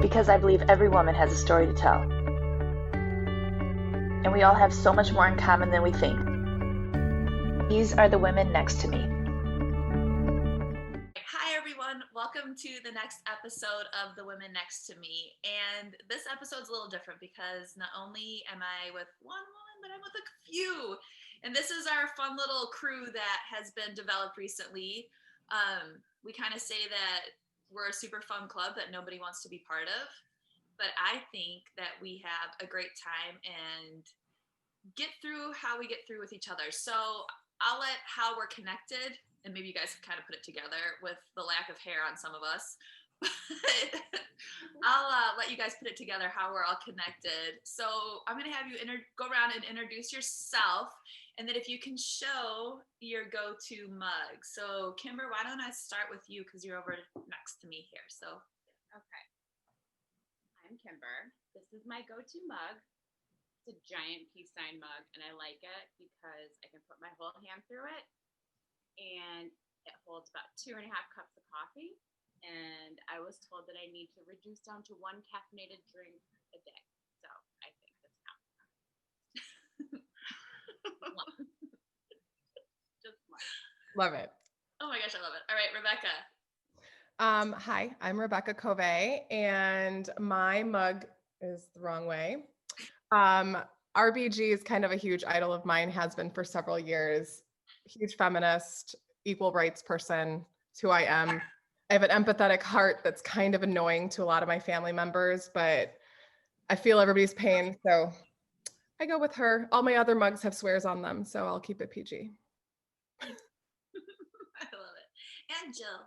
because I believe every woman has a story to tell. And we all have so much more in common than we think. These are the women next to me. Hi everyone, welcome to the next episode of The Women Next to Me. And this episode's a little different because not only am I with one woman, but I'm with a few. And this is our fun little crew that has been developed recently. We kind of say that we're a super fun club that nobody wants to be part of. But I think that we have a great time and get through how we get through with each other. So I'll let how we're connected, and maybe you guys can kind of put it together with the lack of hair on some of us. I'll let you guys put it together how we're all connected. So I'm going to have you go around and introduce yourself, and then if you can show your go-to mug. So Kimber, why don't I start with you because you're over next to me here. So okay, I'm Kimber. This is my go-to mug. It's a giant peace sign mug, and I like it because I can put my whole hand through it, and it holds about 2.5 cups of coffee. And I was told that I need to reduce down to 1 caffeinated drink a day. So I think this counts. Just one. Love it. Oh my gosh, I love it. All right, Rebecca. Hi, I'm Rebecca Covey, and my mug is the wrong way. RBG is kind of a huge idol of mine, has been for several years. Huge feminist, equal rights person. It's who I am. I have an empathetic heart that's kind of annoying to a lot of my family members, but I feel everybody's pain, so I go with her. All my other mugs have swears on them, so I'll keep it PG. I love it. And Jill.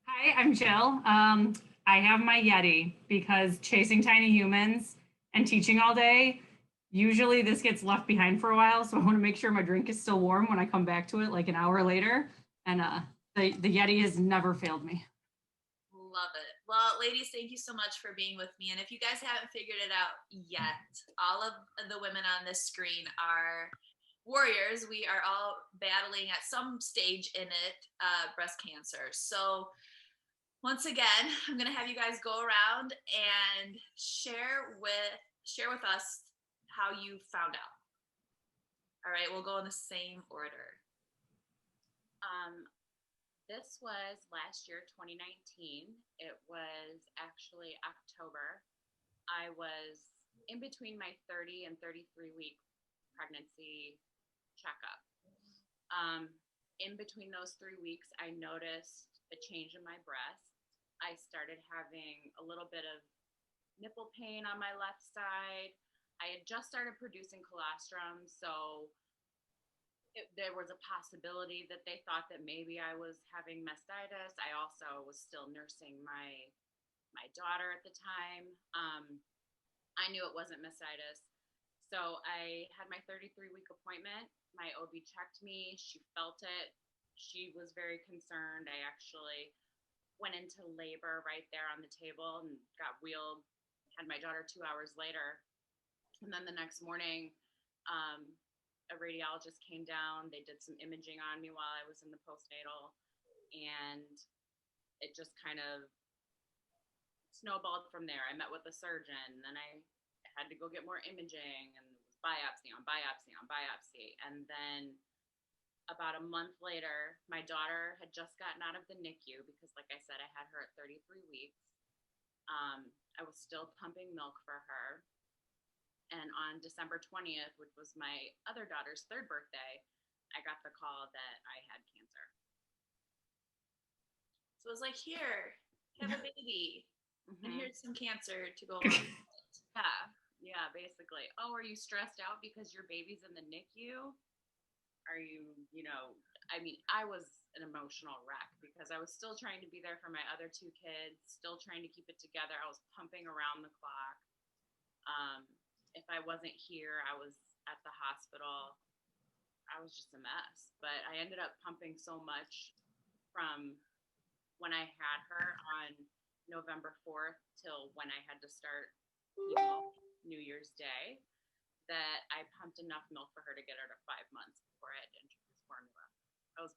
Hi, I'm Jill. I have my Yeti because chasing tiny humans and teaching all day, usually this gets left behind for a while. So I want to make sure my drink is still warm when I come back to it like an hour later. And the Yeti has never failed me. Love it. Well, ladies, thank you so much for being with me. And if you guys haven't figured it out yet, all of the women on this screen are warriors. We are all battling at some stage in it, breast cancer. So once again, I'm going to have you guys go around and share with us how you found out. All right, we'll go in the same order. This was last year, 2019. It was actually October. I was in between my 30 and 33-week pregnancy checkup. In between those 3 weeks, I noticed a change in my breast. I started having a little bit of nipple pain on my left side. I had just started producing colostrum, so there was a possibility that they thought that maybe I was having mastitis. I also was still nursing my daughter at the time. I knew it wasn't mastitis. So I had my 33-week appointment. My OB checked me. She felt it. She was very concerned. I actually went into labor right there on the table and got wheeled, had my daughter 2 hours later. And then the next morning, a radiologist came down. They did some imaging on me while I was in the postnatal, and it just kind of snowballed from there. I met with a surgeon, then I had to go get more imaging, and it was biopsy on biopsy on biopsy. And then about a month later, my daughter had just gotten out of the NICU because, like I said, I had her at 33 weeks. I was still pumping milk for her. And on December 20th, which was my other daughter's 3rd birthday, I got the call that I had cancer. So it was like, here, have a baby. Mm-hmm. And here's some cancer to go along with it. Yeah, basically. Oh, are you stressed out because your baby's in the NICU? Are you, I was an emotional wreck because I was still trying to be there for my other 2 kids, still trying to keep it together. I was pumping around the clock. If I wasn't here, I was at the hospital. I was just a mess. But I ended up pumping so much from when I had her on November 4th till when I had to start New Year's Day that I pumped enough milk for her to get her to 5 months before I had to introduce formula. I was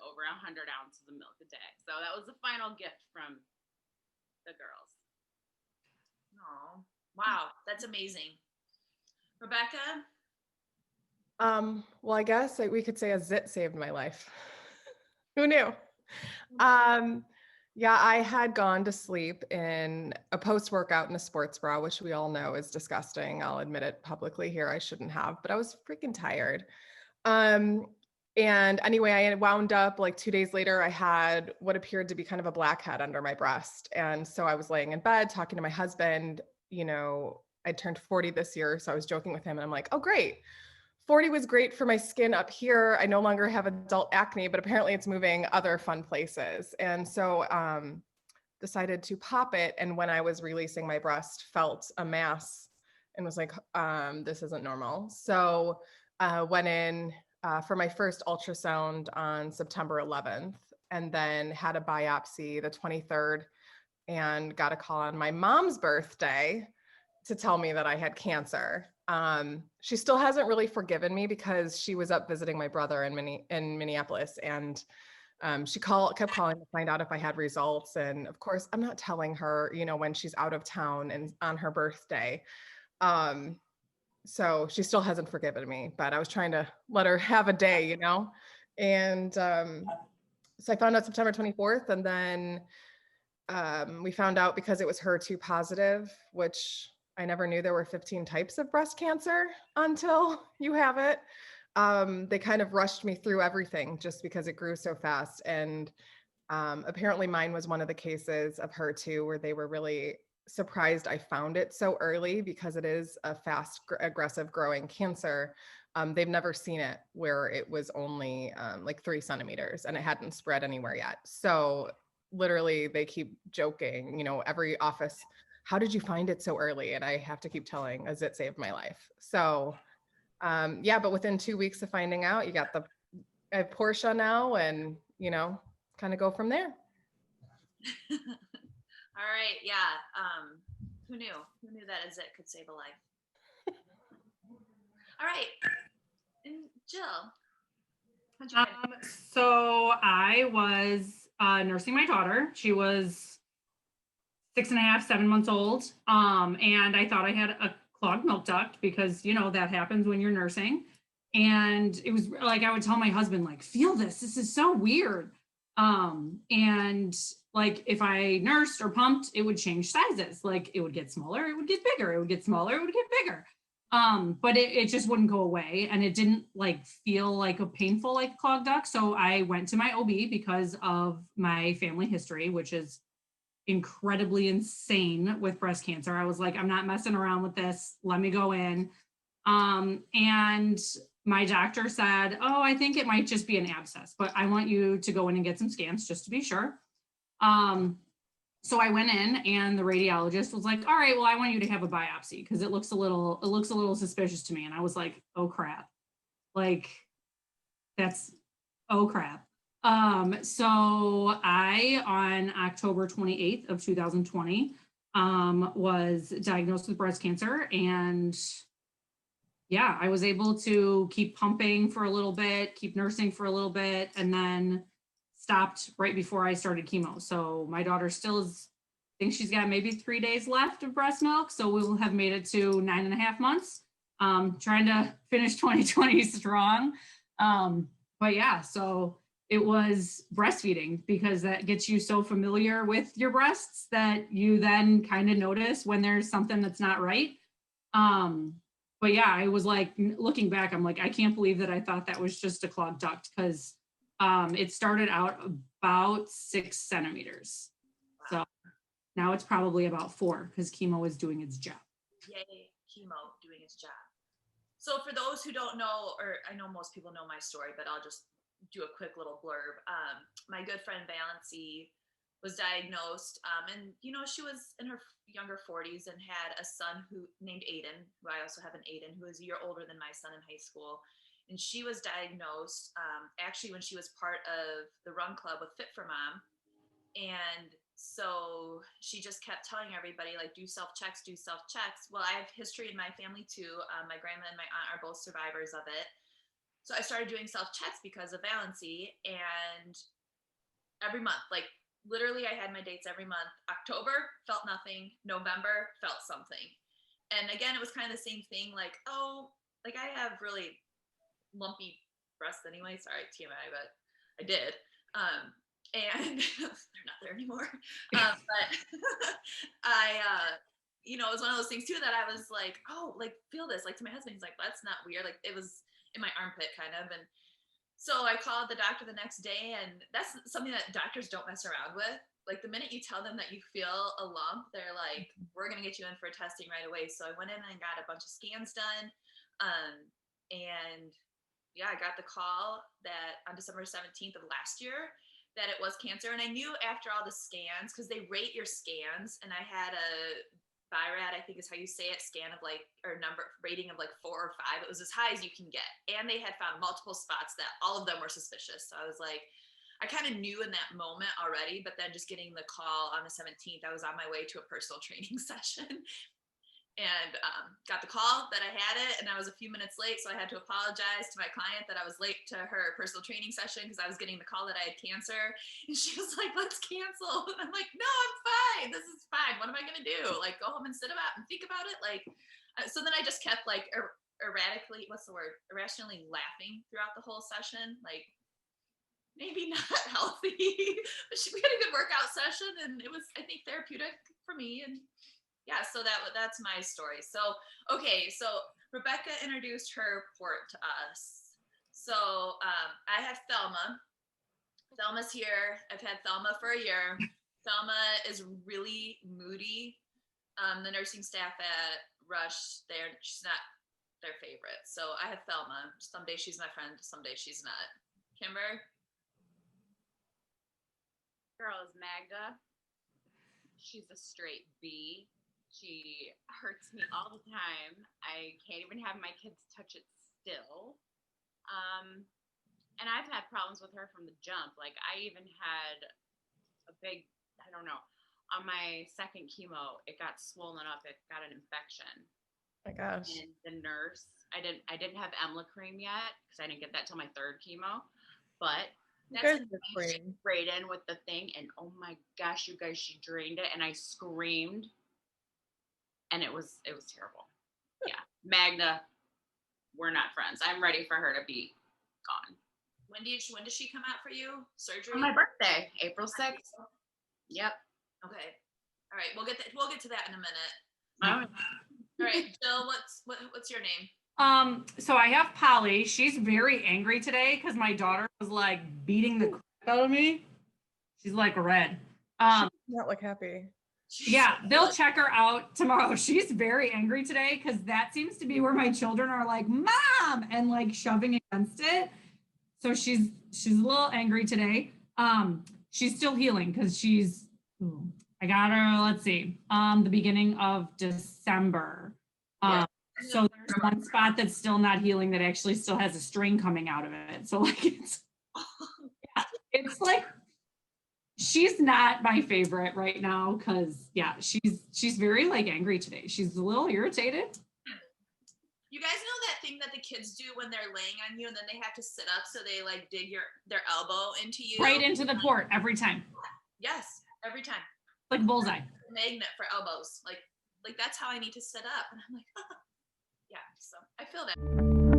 over 100 ounces of milk a day. So that was the final gift from the girls. Wow, that's amazing. Rebecca? Well, I guess we could say a zit saved my life. Who knew? Yeah, I had gone to sleep in a post-workout in a sports bra, which we all know is disgusting. I'll admit it publicly here. I shouldn't have, but I was freaking tired. Um, and anyway, I wound up like 2 days later, I had what appeared to be kind of a blackhead under my breast. And so I was laying in bed talking to my husband. I turned 40 this year. So I was joking with him and I'm like, oh, great. 40 was great for my skin up here. I no longer have adult acne, but apparently it's moving other fun places. And so decided to pop it. And when I was releasing my breast, felt a mass and was like, this isn't normal. So went in for my first ultrasound on September 11th and then had a biopsy the 23rd and got a call on my mom's birthday to tell me that I had cancer. She still hasn't really forgiven me because she was up visiting my brother in Minneapolis, and she kept calling to find out if I had results. And of course, I'm not telling her, when she's out of town and on her birthday. So she still hasn't forgiven me, but I was trying to let her have a day, And so I found out September 24th, and then we found out because it was HER2 positive, which I never knew there were 15 types of breast cancer until you have it. They kind of rushed me through everything just because it grew so fast. And apparently mine was one of the cases of HER2 where they were really surprised I found it so early because it is a fast, aggressive growing cancer. They've never seen it where it was only like 3 centimeters and it hadn't spread anywhere yet. So literally they keep joking, every office, how did you find it so early? And I have to keep telling, as it saved my life. So yeah, but within 2 weeks of finding out, I have Portia now and, kind of go from there. All right. Yeah. Who knew? Who knew that a zit could save a life? All right. And Jill. So I was nursing my daughter. She was 6.5, 7 months old. And I thought I had a clogged milk duct because, that happens when you're nursing. And it was like, I would tell my husband, like, feel this is so weird. And like, if I nursed or pumped, it would change sizes. Like it would get smaller, it would get bigger, it would get smaller, it would get bigger. But it just wouldn't go away. And it didn't like feel like a painful, like clogged duct. So I went to my OB because of my family history, which is incredibly insane with breast cancer. I was like, I'm not messing around with this. Let me go in. And my doctor said, oh, I think it might just be an abscess, but I want you to go in and get some scans just to be sure. So I went in and the radiologist was like, all right, well, I want you to have a biopsy because it looks a little suspicious to me. And I was like, oh crap. Like oh crap. So I, on October 28th of 2020, was diagnosed with breast cancer. And yeah, I was able to keep pumping for a little bit, keep nursing for a little bit, and then stopped right before I started chemo. So my daughter still I think she's got maybe 3 days left of breast milk. So we will have made it to 9.5 months. Trying to finish 2020 strong. But yeah, so it was breastfeeding because that gets you so familiar with your breasts that you then kind of notice when there's something that's not right. But yeah, I was like, looking back, I'm like, I can't believe that I thought that was just a clogged duct because it started out about 6 centimeters. So now it's probably about 4 because chemo is doing its job. Yay, chemo doing its job. So for those who don't know, or I know most people know my story, but I'll just do a quick little blurb. My good friend Valency was diagnosed, and she was in her younger 40s and had a son who named Aiden, who I also have an Aiden, who is a year older than my son in high school. And she was diagnosed actually when she was part of the run club with Fit for Mom. And so she just kept telling everybody, like, do self-checks. Well, I have history in my family too. My grandma and my aunt are both survivors of it. So I started doing self-checks because of Valency, and every month, like literally I had my dates every month. October felt nothing. November felt something. And again, it was kind of the same thing, like, oh, like I have really lumpy breasts anyway. Sorry, TMI, but I did. And they're not there anymore. But it was one of those things too that I was like, oh, like feel this. Like to my husband, he's like, that's not weird. Like it was in my armpit kind of. And so I called the doctor the next day, and that's something that doctors don't mess around with. Like the minute you tell them that you feel a lump, they're like, we're going to get you in for testing right away. So I went in and got a bunch of scans done. And yeah, I got the call that on December 17th of last year that it was cancer. And I knew after all the scans, because they rate your scans, and I had a BIRAD, I think is how you say it, scan of like, or number rating of like 4 or 5. It was as high as you can get. And they had found multiple spots that all of them were suspicious. So I was like, I kind of knew in that moment already, but then just getting the call on the 17th, I was on my way to a personal training session and got the call that I had it, and I was a few minutes late. So I had to apologize to my client that I was late to her personal training session because I was getting the call that I had cancer. And she was like, let's cancel. And I'm like, no, I'm fine. This is fine. What am I going to do? Like go home and sit about and think about it. Like, so then I just kept like irrationally laughing throughout the whole session. Like, maybe not healthy, but we had a good workout session, and it was, I think, therapeutic for me. And yeah, so that's my story. So, okay, so Rebecca introduced her port to us. So I have Thelma. Thelma's here. I've had Thelma for a year. Thelma is really moody. The nursing staff at Rush, she's not their favorite. So I have Thelma. Some days she's my friend, some days she's not. Kimber? Girl is Magda. She's a straight B. She hurts me all the time. I can't even have my kids touch it still. And I've had problems with her from the jump. Like I even had a big, I don't know, on my second chemo, it got swollen up. It got an infection. Oh my gosh. And the nurse, I didn't have Emla cream yet because I didn't get that till my third chemo, but that's sprayed in with the thing, and oh my gosh, you guys, she drained it, and I screamed, and it was terrible. Yeah, Magda, we're not friends. I'm ready for her to be gone. When does she come out for you? Surgery? On my birthday, April 6th. Yep. Okay. All right. We'll get to that in a minute. All right, Jill. What's your name? So I have Polly. She's very angry today because my daughter was like beating the crap out of me. She's like red. She's not like happy. Yeah, they'll check her out tomorrow. She's very angry today because that seems to be where my children are like, Mom, and like shoving against it. So she's a little angry today. She's still healing because I got her, let's see, the beginning of December. So there's one spot that's still not healing that actually still has a string coming out of it. So like it's like she's not my favorite right now because she's very like angry today. She's a little irritated. You guys know that thing that the kids do when they're laying on you and then they have to sit up so they like dig their elbow into you? Right into the port every time. Yes, every time. Like bullseye. Magnet for elbows. Like that's how I need to sit up. And I'm like, yeah, so I feel that.